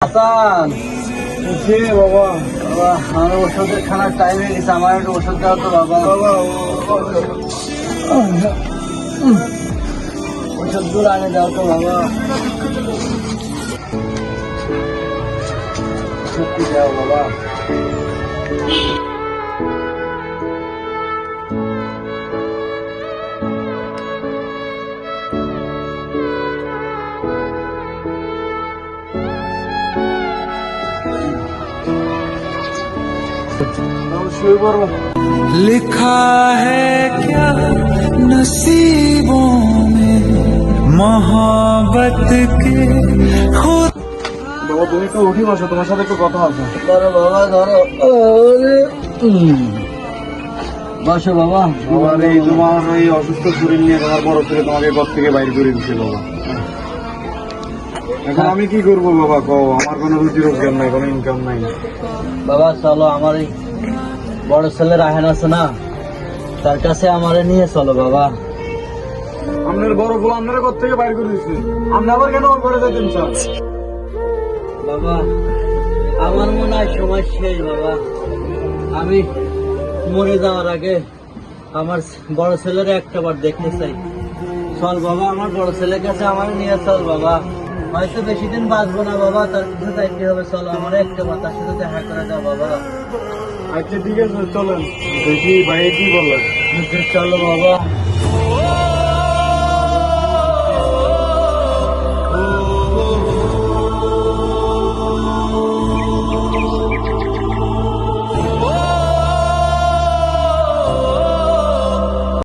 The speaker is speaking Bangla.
হাসান, বাবা বাবা আমার ওষুধের খানার টাইম হয়ে গেছে, আমার একটু ওষুধ দাও তো বাবা। বাবা ওষুধগুলো আনে দাও তো বাবা। সত্যি দাও বাবা। শুয়ে পড়ো। लिखा है क्या नसीबों में मोहब्बत के खुद। বাবা তুমি একটু উঠি বসো, তোমার সাথে একটু কথা আছে। ধরো বাবা ধরো। বসো বাবা। বাবা এই তোমার এই অসুস্থ শরীর নিয়ে তোমার বড় ছেলে তোমাকে ঘর থেকে বাইরে করে দিচ্ছে বাবা। এখন আমি কি করবো বাবা কও, আমার কোনো রুজি রোজগার নাই, কোনো ইনকাম নাই। বাবা চলো, আমার এই বড় ছেলে রাহেন আছে না, তার কাছে আমারে নিয়ে চলো বাবা। আপনার বড় বউ আপনারা ঘর থেকে বাইরে করে দিচ্ছে, আপনি আবার কেন ওর ঘরে যেতেন স্যার? বাবা আমার মনে হয় সময় শেষ বাবা। আমি মরে যাওয়ার আগে আমার বড় ছেলের একটা বার দেখতে চাই। চল বাবা, আমার বড় ছেলের কাছে আমার নিয়ে চল বাবা। হয়তো বেশি দিন বাঁচবো না বাবা, তার কিছু চাইতে হবে। চলো আমার একটা বার তার সাথে দেখা করে দাও বাবা। আচ্ছা ঠিক আছে চলেন, দেখি ভাই কি বললেন। চলো বাবা।